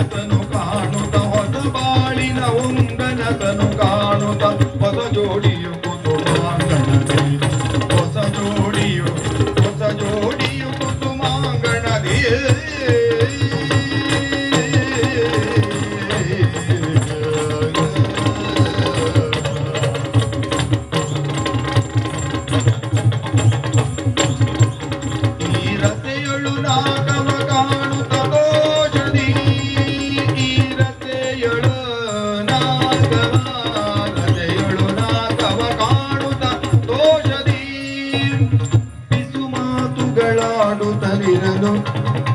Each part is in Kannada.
ಹೊಂಗನತನು ಕಾಣುತ್ತ ಹೊಸ ಬಾಳಿನ ಹೊಂಗನತನು ಕಾಣುತ್ತ ಹೊಸ ಜೋಡಿಯು ಕುಸುಮಾಂಗಣದಿ ಹೊಸ ಜೋಡಿಯು ಕುಸುಮಾಂಗಣದಿ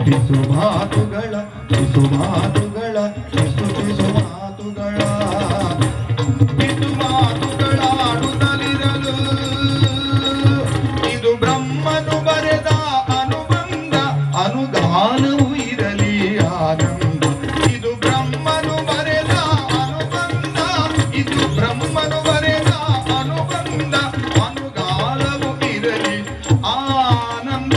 ಪಿಸು ಮಾತುಗಳ ಪಿಸು ಮಾತುಗಳ ಆಡುತ್ತಲಿರಲು ಇದು ಬ್ರಹ್ಮನು ಬರೆದ ಅನುಬಂಧ ಅನುಗಾನವು ಇರಲಿ ಆನಂದ ಇದು ಬ್ರಹ್ಮನು ಬರೆದ ಅನುಬಂಧ ಇದು ಬ್ರಹ್ಮನು ಬರೆದ ಅನುಬಂಧ ಅನುಗಾನವು ಇರಲಿ ಆನಂದ.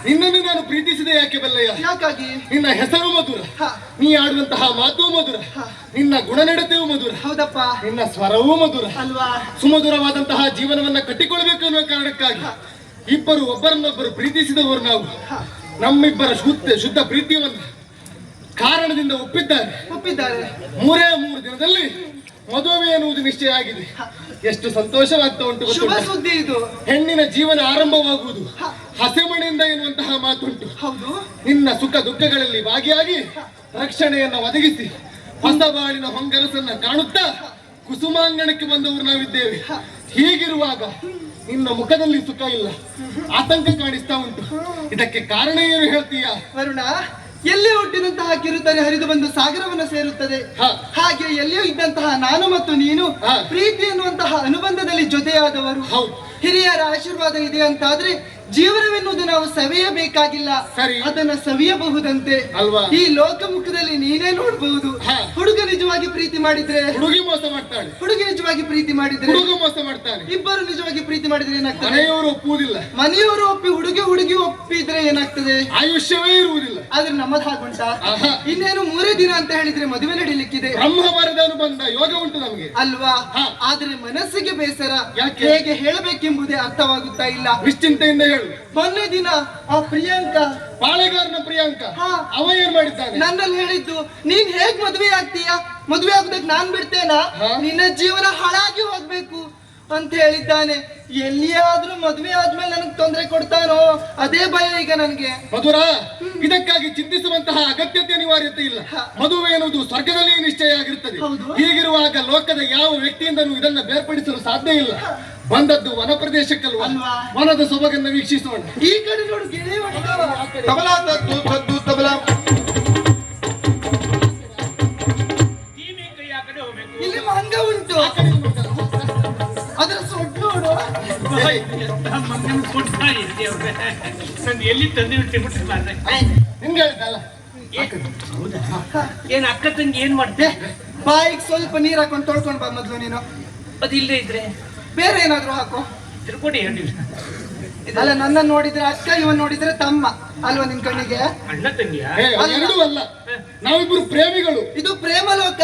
ನಿನ್ನನ್ನು ನಾನು ಪ್ರೀತಿಸಿದೆ ಯಾಕೆ ಬಲ್ಲಯ್ಯ? ಯಾಕಾಗಿ? ನಿನ್ನ ಹೆಸರು ಮಧುರ, ನೀ ಆಡುವಂತಹ ಮಾತು ಮಧುರ, ನಿನ್ನ ಗುಣನಡತೆಯೂ ಮಧುರ. ಹೌದಪ್ಪ. ನಿನ್ನ ಸ್ವರವೂ ಮಧುರ ಅಲ್ವಾ? ಸುಮಧುರವಾದಂತಹ ಜೀವನವನ್ನ ಕಟ್ಟಿಕೊಳ್ಬೇಕು ಅನ್ನುವ ಕಾರಣಕ್ಕಾಗಿ ಇಬ್ಬರು ಒಬ್ಬರನ್ನೊಬ್ಬರು ಪ್ರೀತಿಸಿದವರು ನಾವು. ನಮ್ಮಿಬ್ಬರ ಶುದ್ಧ ಪ್ರೀತಿಯನ್ನ ಕಾರಣದಿಂದ ಒಪ್ಪಿದ್ದಾರೆ. 3 ದಿನದಲ್ಲಿ ಮದುವೆ ಎನ್ನುವುದು ನಿಶ್ಚಯ ಆಗಿದೆ. ಎಷ್ಟು ಸಂತೋಷವಾಗ್ತಾ ಉಂಟು. ಶುಭ ಸುದ್ದಿ ಇದು. ಹೆಣ್ಣಿನ ಜೀವನ ಆರಂಭವಾಗುವುದು ಹಸೆಮಣೆಯಿಂದ ಎನ್ನುವಂತಹ ಮಾತುಂಟು. ಹೌದು. ನಿನ್ನ ಸುಖ ದುಃಖಗಳಲ್ಲಿ ಭಾಗಿಯಾಗಿ ರಕ್ಷಣೆಯನ್ನ ಒದಗಿಸಿ ಹೊಸ ಬಾಳಿನ ಹೊಂಗನಸನ್ನ ಕಾಣುತ್ತಾ ಕುಸುಮಾಂಗಣಕ್ಕೆ ಬಂದವರು ನಾವಿದ್ದೇವೆ. ಹೀಗಿರುವಾಗ ನಿನ್ನ ಮುಖದಲ್ಲಿ ಸುಖ ಇಲ್ಲ, ಆತಂಕ ಕಾಣಿಸ್ತಾ ಉಂಟು. ಇದಕ್ಕೆ ಕಾರಣ ಏನು ಹೇಳ್ತೀಯಾ? ವರುಣ, ಎಲ್ಲಿ ಹುಟ್ಟಿದಂತಹ ಕಿರುತೆರೆ ಹರಿದು ಬಂದು ಸಾಗರವನ್ನು ಸೇರುತ್ತದೆ. ಹಾಗೆ ಎಲ್ಲಿಯೂ ಇದ್ದಂತಹ ನಾನು ಮತ್ತು ನೀನು ಪ್ರೀತಿ ಎನ್ನುವಂತಹ ಅನುಬಂಧದಲ್ಲಿ ಜೊತೆಯಾದವರು. ಹಿರಿಯರ ಆಶೀರ್ವಾದ ಇದೆ ಅಂತಾದ್ರೆ ಜೀವನವೆನ್ನುವುದು ನಾವು ಸವಿಯಬೇಕಾಗಿಲ್ಲ, ಅದನ್ನ ಸವಿಯಬಹುದಂತೆ. ಈ ಲೋಕಮುಖದಲ್ಲಿ ನೀನೇ ನೋಡಬಹುದು. ಹುಡುಗ ನಿಜವಾಗಿ ಪ್ರೀತಿ ಮಾಡಿದ್ರೆ ಹುಡುಗಿ ಮೋಸ ಮಾಡ್ತಾಳೆ, ಹುಡುಗಿ ನಿಜವಾಗಿ ಪ್ರೀತಿ ಮಾಡಿದ್ರೆ ಹುಡುಗ ಮೋಸ ಮಾಡ್ತಾನೆ. ಇಬ್ಬರು ನಿಜವಾಗಿ ಪ್ರೀತಿ ಮಾಡಿದ್ರೆ ಏನಾಗ್ತದೆ? ಮನೆಯವರು ಒಪ್ಪುವುದಿಲ್ಲ. ಮನೆಯವರು ಒಪ್ಪಿ ಹುಡುಗಿ ಒಪ್ಪಿದ್ರೆ ಏನಾಗ್ತದೆ? ಆಯುಷ್ಯವೇ ಇರುವುದಿಲ್ಲ. ಆದ್ರೆ ನಮ್ಮದು ಹಾಗುಂಟಾ? ಇನ್ನೇನು 3 ದಿನ ಅಂತ ಹೇಳಿದ್ರೆ ಮದುವೆ ನಡೀಲಿಕ್ಕಿದೆ. ಬ್ರಹ್ಮ ಬರೆದನು ಬಂದ ಯೋಗ ಉಂಟು ನಮಗೆ ಅಲ್ವಾ? ಆದ್ರೆ ಮನಸ್ಸಿಗೆ ಬೇಸರ. ಹೇಗೆ ಹೇಳಬೇಕೆಂಬುದೇ ಅರ್ಥವಾಗುತ್ತಾ ಇಲ್ಲ. ನಿಶ್ಚಿಂತೆಯಿಂದ ಹೇಳು. ಮೊನ್ನೆ ದಿನ ಆ ಪ್ರಿಯಾಂಕಾ, ಪಾಳೆಗಾರನ ಪ್ರಿಯಾಂಕಾ, ಅವ ಏನ್ ಮಾಡಿದ್ದಾನೆ? ನನ್ನಲ್ಲಿ ಹೇಳಿದ್ದು, ನೀನ್ ಹೇಗ್ ಮದುವೆ ಆಗ್ತೀಯಾ? ಮದುವೆ ಆಗುದಕ್ಕೆ ನಾನ್ ಬಿಡ್ತೇನಾ? ನಿನ್ನ ಜೀವನ ಹಾಳಾಗಿ ಹೋಗ್ಬೇಕು ಅಂತ ಹೇಳಿದ್ದಾನೆ. ಎಲ್ಲಿಯಾದ್ರೂ ಮದುವೆ ಆದ್ಮೇಲೆ ನನಗೆ ತೊಂದರೆ ಕೊಡ್ತಾನೋ ಅದೇ ಭಯ ಈಗ ನನಗೆ. ಮಧುರ, ಇದಕ್ಕಾಗಿ ಚಿಂತಿಸುವಂತಹ ಅಗತ್ಯತೆ ಅನಿವಾರ್ಯತೆ ಇಲ್ಲ. ಮದುವೆ ಎನ್ನುವುದು ಸ್ವರ್ಗದಲ್ಲಿ ನಿಶ್ಚಯ ಆಗಿರುತ್ತದೆ. ಹೀಗಿರುವಾಗ ಲೋಕದ ಯಾವ ವ್ಯಕ್ತಿಯಿಂದಲೂ ಇದನ್ನ ಬೇರ್ಪಡಿಸಲು ಸಾಧ್ಯ ಇಲ್ಲ. ಬಂದದ್ದು ವನ ಪ್ರದೇಶಕ್ಕಲ್ವಾ? ವನದ ಸೊಬಗನ್ನು ವೀಕ್ಷಿಸೋಣ. ಈ ಕಡೆ ನೋಡು, ಗಿಳಿ ಇಲ್ಲಿ ಮಂಗ ಉಂಟು, ಅದರ ಸೊಟ್ಟು ನೋಡು. ಎಲ್ಲಿ ತಂದು ನಿಮ್ಗೆ ಹೇಳಿದ್ದಲ್ಲ. ಏನ್ ಅಕ್ಕ ತಂಗಿ ಏನ್ ಮಾಡ್ತೆ? ಬಾಯಿಗೆ ಸ್ವಲ್ಪ ನೀರ್ ಹಾಕೊಂಡು ತೊಳ್ಕೊಂಡ್ ಬಾ ಮೊದ್ಲು ನೀನು. ಅದಿಲ್ಲದೆ ಇದ್ರೆ ಬೇರೆ ಏನಾದ್ರು ಹಾಕು. ತಿರ್ಕೊಡಿ. ಅಲ್ಲ, ನನ್ನ ನೋಡಿದ್ರೆ ಅಕ್ಕ, ಇವನ್ ನೋಡಿದ್ರೆ ತಮ್ಮ ಅಲ್ವಾ ನಿನ್ ಕಣ್ಣಿಗೆ? ಅಣ್ಣ ತಂಗಿಯ? ಎರಡೂ ಅಲ್ಲ, ನಾವಿಬ್ರು ಪ್ರೇಮಿಗಳು. ಇದು ಪ್ರೇಮ ಲೋಕ.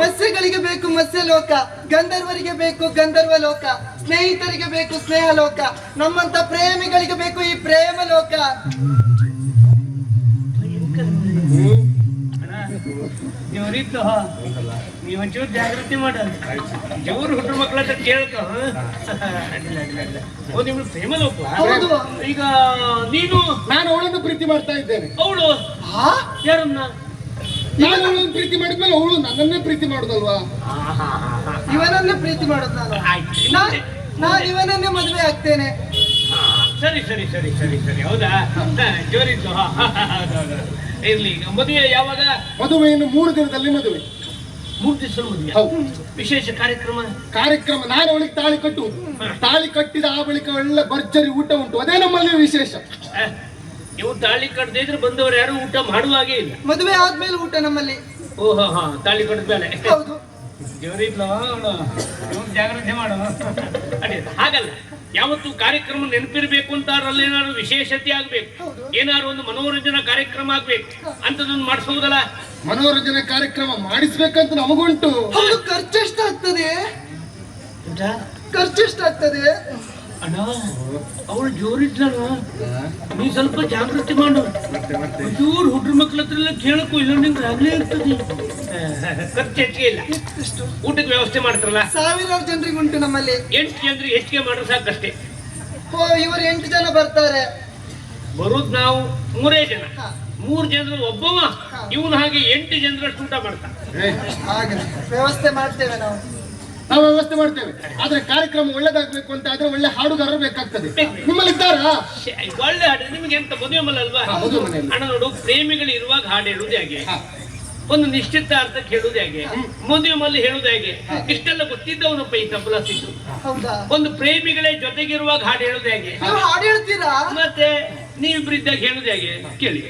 ಮತ್ಸ್ಯಗಳಿಗೆ ಬೇಕು ಮತ್ಸ್ಯ ಲೋಕ, ಗಂಧರ್ವರಿಗೆ ಬೇಕು ಗಂಧರ್ವ ಲೋಕ, ಸ್ನೇಹಿತರಿಗೆ ಬೇಕು ಸ್ನೇಹ ಲೋಕ, ನಮ್ಮಂತ ಪ್ರೇಮಿಗಳಿಗೆ ಬೇಕು ಈ ಪ್ರೇಮ ಲೋಕ. ಜೋರಿತ್ತು ನೀವು ಒಂಚೂರು ಜಾಗೃತಿ ಮಾಡ ಜೋರು ಹುಟ್ಟರ ಮಕ್ಳ ಹತ್ರ ಕೇಳ್ಕ ಓ ನಿಮ್ಗೆ ಪ್ರೇಮಲ್ ಹೌದು. ಈಗ ನೀನು ನಾನು ಅವಳನ್ನು ಪ್ರೀತಿ ಮಾಡ್ತಾ ಇದ್ದೇನೆ. ಅವಳು ಹಾ? ಯಾರನ್ನ ನಾನು ಅವಳನ್ನು ಪ್ರೀತಿ ಮಾಡಿದ್ಮೇಲೆ ಅವಳು ನನ್ನನ್ನೇ ಪ್ರೀತಿ ಮಾಡುದಲ್ವಾ? ಇವನನ್ನೇ ಪ್ರೀತಿ ಮಾಡೋದು ನಾನು. ಆಯ್ತು ನಾನು ಇವನನ್ನೇ ಮದುವೆ ಆಗ್ತೇನೆ. ಸರಿ ಸರಿ ಸರಿ ಸರಿ ಸರಿ ಹೌದಾ ಜೋರಿತ್ತು ಇರ್ಲಿ ಈಗ ಮದುವೆ ಯಾವಾಗ ಮದುವೆ ಇನ್ನು 3 ದಿನದಲ್ಲಿ ಮದುವೆ. 3 ದಿವಸ ಮದುವೆ ಹೌದು. ವಿಶೇಷ ಕಾರ್ಯಕ್ರಮ ನಾನು ಅವಳಿಗೆ ತಾಳಿ ಕಟ್ಟುವುದು. ತಾಳಿ ಕಟ್ಟಿದ ಆ ಬಳಿಕ ಒಳ್ಳೆ ಭರ್ಜರಿ ಊಟ ಉಂಟು, ಅದೇ ನಮ್ಮಲ್ಲಿ ವಿಶೇಷ. ನೀವು ತಾಳಿ ಕಟ್ಟದೇ ಇದ್ರೆ ಬಂದವರು ಯಾರು ಊಟ ಮಾಡುವ ಹಾಗೆ ಇಲ್ಲ. ಮದುವೆ ಆದ್ಮೇಲೆ ಊಟ ನಮ್ಮಲ್ಲಿ. ಓಹೋ ಹಾ ತಾಳಿ ಕಟ್ಟಿದ ಮೇಲೆ ಹೌದು. ಜೋರಿದ್ಲು ಜಾಗ್ರತೆ ಮಾಡು ಅದೇ ಹಾಗಲ್ಲ, ಯಾವತ್ತು ಕಾರ್ಯಕ್ರಮ ನೆನಪಿರ್ಬೇಕು ಅಂತ ಏನಾದ್ರು ವಿಶೇಷತೆ ಆಗ್ಬೇಕು, ಏನಾದ್ರು ಒಂದು ಮನೋರಂಜನಾ ಕಾರ್ಯಕ್ರಮ ಆಗ್ಬೇಕು ಅಂತದೊಂದು ಮಾಡಿಸಬಹುದಲ್ಲ. ಮನೋರಂಜನೆ ಕಾರ್ಯಕ್ರಮ ಮಾಡಿಸ್ಬೇಕಂತ ನಮಗುಂಟು. ಹೌದು. ಖರ್ಚೆಷ್ಟಾಗ್ತದೆ? ಖರ್ಚೆಷ್ಟಾಗ್ತದೆ? ಅಣ್ಣ ಅವಳು ಜೋರಿದ್ಲಲ್ಲ, ನೀ ಸ್ವಲ್ಪ ಜಾಗೃತಿ ಮಾಡು. ಜೋರು ಹುಡ್ರ ಮಕ್ಳ ಹತ್ರ ಎಲ್ಲ ಕೇಳಕ್ಕೂ ಇಲ್ಲ, ನಿಂಗೆ ಆಗ್ಲೇ ಇರ್ತದೆ. ಖರ್ಚು ಹೆಚ್ಚಿಗೆ ಇಲ್ಲ, ಊಟದ ವ್ಯವಸ್ಥೆ ಮಾಡ್ತಾರಲ್ಲ. 1000 ಜನರಿಗೆ ಉಂಟು ನಮ್ಮಲ್ಲಿ. 8 ಜನರಿಗೆ ಹೆಚ್ಚಿಗೆ ಮಾಡ್ರೆ ಸಾಕಷ್ಟೇ. ಓ, ಇವರು 8 ಜನ ಬರ್ತಾರೆ. ಬರುದ್ ನಾವು 3 ಜನ. ಹಾ. 3 ಜನರು ಒಬ್ಬವ ಇವನು ಹಾಗೆ 8 ಜನರಷ್ಟು ಊಟ ಮಾಡ್ತಾನೆ. ಹಾಗೆ ವ್ಯವಸ್ಥೆ ಮಾಡ್ತೇವೆ ನಾವು. ನಾವು ವ್ಯವಸ್ಥೆ ಮಾಡ್ತೇವೆ, ಆದ್ರೆ ಕಾರ್ಯಕ್ರಮ ಒಳ್ಳೇದಾಗ್ಬೇಕು ಅಂತ ಆದ್ರೆ ಒಳ್ಳೆ ಹಾಡುಗಾರರು ಬೇಕಾಗ್ತದೆ. ನಿಮ್ಮಲ್ಲಿ ಇದ್ದಾರಾ? ಒಳ್ಳೆ ಹಾಡು ನಿಮ್ಗೆ ಎಂತ ಮದುವೆ ಮಲ್ಲ ಅಲ್ವಾ? ಮದುವೆ ಮನೆಯಲ್ಲಿ. ಅಣ್ಣ ನೋಡು, ಪ್ರೇಮಿಗಳು ಇರುವಾಗ ಹಾಡು ಹೇಳುದು ಹೇಗೆ, ಒಂದು ನಿಶ್ಚಿತಾರ್ಥಕ್ಕೆ ಹೇಳುದು ಹೇಗೆ, ಮದುವೆ ಮಲ್ಲಿ ಹೇಳುದು ಹೇಗೆ, ಇಷ್ಟೆಲ್ಲ ಗೊತ್ತಿದ್ದವನಪ್ಪ ಈ ತಬಲಾ ಸಿದ್ದು. ಹೌದಾ? ಒಂದು ಪ್ರೇಮಿಗಳೇ ಜೊತೆಗಿರುವಾಗ ಹಾಡು ಹೇಳುದು ಹೇಗೆ, ನೀವು ಹಾಡು ಹೇಳ್ತೀರಾ? ಮತ್ತೆ ನೀವಿಬ್ಬರಿದ್ದಾಗ ಹೇಳುದು ಹೇಗೆ ಕೇಳಿ.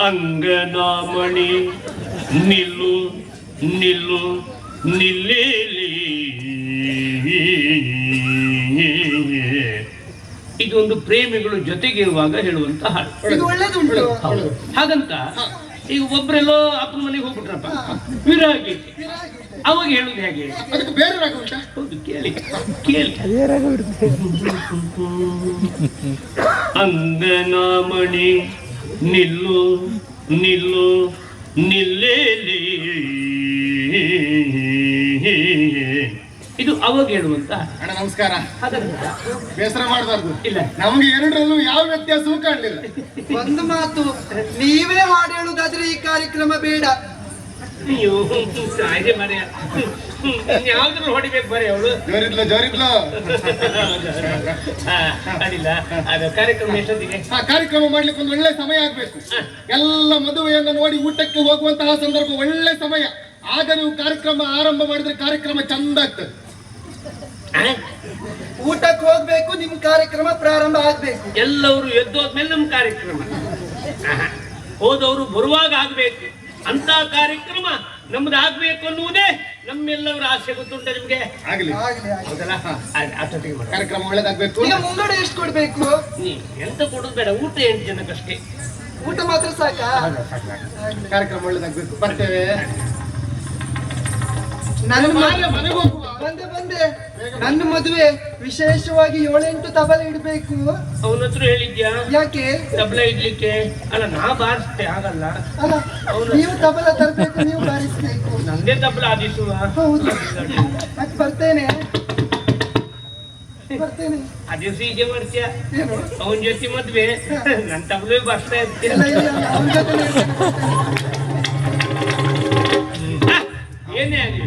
ಅಂಗನಾಮಣಿ ನಿಲ್ಲು ನಿಲ್ಲು ನಿಲ್ಲೇಲಿ, ಇದೊಂದು ಪ್ರೇಮಿಗಳು ಜೊತೆಗಿರುವಾಗ ಹೇಳುವಂತ ಹಾಡು. ಇದು ಒಳ್ಳೇದುಂಟು. ಹಾಗಂತ ಈಗ ಒಬ್ರೆಲ್ಲೋ ಅಪ್ಪನ ಮನೆಗೆ ಹೋಗ್ಬಿಟ್ರಪ್ಪ, ವಿರಾಗಿ ಅವಾಗ ಹೇಳುದು ಹೇಗೆ? ಅದಕ್ಕೆ ಬೇರೆ ರಾಗ ಉಂಟಾ? ಹೌದು, ಕೇಳಿ ಕೇಳಿ. ಅಂಗನಾಮಣಿ ನಿಲ್ಲು ನಿಲ್ಲು ನಿಲ್ಲೇಲಿ, ಇದು ಅವಾಗ ಹೇಳುವಂತ. ಅಣ್ಣ ನಮಸ್ಕಾರ. ಹಾಗಂತ ಬೇಸರ ಮಾಡಬಾರ್ದು. ಇಲ್ಲ, ನಮ್ಗೆ ಎರಡರಲ್ಲೂ ಯಾವ ವ್ಯತ್ಯಾಸವೂ ಕಾಣಲಿಲ್ಲ. ಒಂದು ಮಾತು, ನೀವೇ ಹಾಡು ಹೇಳುದಾದ್ರೆ ಈ ಕಾರ್ಯಕ್ರಮ ಬೇಡ. ಅಯ್ಯೋ ಕಾಯ್ದೆ ಮರೆಯ ಯಾವ್ದ್ರಲ್ಲಿ ಹೊಡಿಬೇಕು ಬರೀ ಅವಳು. ಜೋರಿದ್ಲು. ಅಡಿಲ್ಲ ಅದು ಕಾರ್ಯಕ್ರಮ ಎಷ್ಟೊತ್ತಿಗೆ? ಕಾರ್ಯಕ್ರಮ ಮಾಡ್ಲಿಕ್ಕೆ ಒಂದು ಒಳ್ಳೆ ಸಮಯ ಆಗ್ಬೇಕು. ಎಲ್ಲ ಮದುವೆಯನ್ನು ನೋಡಿ ಊಟಕ್ಕೆ ಹೋಗುವಂತಹ ಸಂದರ್ಭ ಒಳ್ಳೆ ಸಮಯ. ಆಗ ನೀವು ಕಾರ್ಯಕ್ರಮ ಆರಂಭ ಮಾಡಿದ್ರೆ ಕಾರ್ಯಕ್ರಮ ಚಂದ ಆಗ್ತದೆ. ಊಟಕ್ಕೆ ಹೋಗ್ಬೇಕು, ನಿಮ್ ಕಾರ್ಯಕ್ರಮ ಪ್ರಾರಂಭ ಆಗ್ಬೇಕು. ಎಲ್ಲವರು ಎದ್ದೋದ್ಮೇಲೆ ನಮ್ಮ ಕಾರ್ಯಕ್ರಮ, ಹೋದವರು ಬರುವಾಗ ಆಗ್ಬೇಕು ಅಂತ ಕಾರ್ಯಕ್ರಮ ನಮ್ದು ಆಗ್ಬೇಕು ಅನ್ನುವುದೇ ನಮ್ಮೆಲ್ಲವರ ಆಸೆ. ಗೊತ್ತುಂಟ ನಿಮ್ಗೆ? ಆಗ್ಲಿ. ಹೌದಲ್ಲ? ಅಷ್ಟೊತ್ತಿಗೆ ಮಾಡಿ ಕಾರ್ಯಕ್ರಮ ಒಳ್ಳೇದಾಗ್ಬೇಕು. ಈಗ ಮುಂಗಡೆ ಎಷ್ಟು ಕೊಡ್ಬೇಕು? ನೀ ಎಂತ ಕೊಡುದು ಬೇಡ, ಊಟ 8 ಜನಕ್ಕಷ್ಟೇ. ಊಟ ಮಾತ್ರ ಸಾಕಾ? ಕಾರ್ಯಕ್ರಮ ಒಳ್ಳೇದಾಗ್ಬೇಕು. ಬರ್ತೇವೆ. ನನ್ನ ಮನೆಗೆ ಹೋಗುವ. ಬಂದೆ. ನನ್ನ ಮದುವೆ ವಿಶೇಷವಾಗಿ 7-8 ತಬಲೆ ಇಡ್ಬೇಕು. ಅವನ ಹತ್ರ ಹೇಳಿದ್ಯಾ? ಯಾಕೆ? ತಬಲ ಇಡ್ಲಿಕ್ಕೆ ಅಲ್ಲ, ನಾ ಬಾರಿಸ್ತೆ ಆಗಲ್ಲ. ಅಲ್ಲ, ನೀವು ತಬಲ ತರ್ಬೇಕು, ನೀವು ಬಾರಿಸ್ಬೇಕು. ನಂದೇ ತಬಲ ಆದಿಸುವ. ಹೌದು, ಮತ್ತೆ ಬರ್ತೇನೆ. ಅದಿವ್ಸ ಹೀಗೆ ಮಾಡ್ತೀಯ, ಅವನ ಜೊತೆ ಮದ್ವೆ, ನನ್ ತಬಲೇ ಬಾರಿಸ್ತಾ ಇರ್ತೀಯ. ಅವನ ಜೊತೆ ಏನೇ ಆಗಲಿ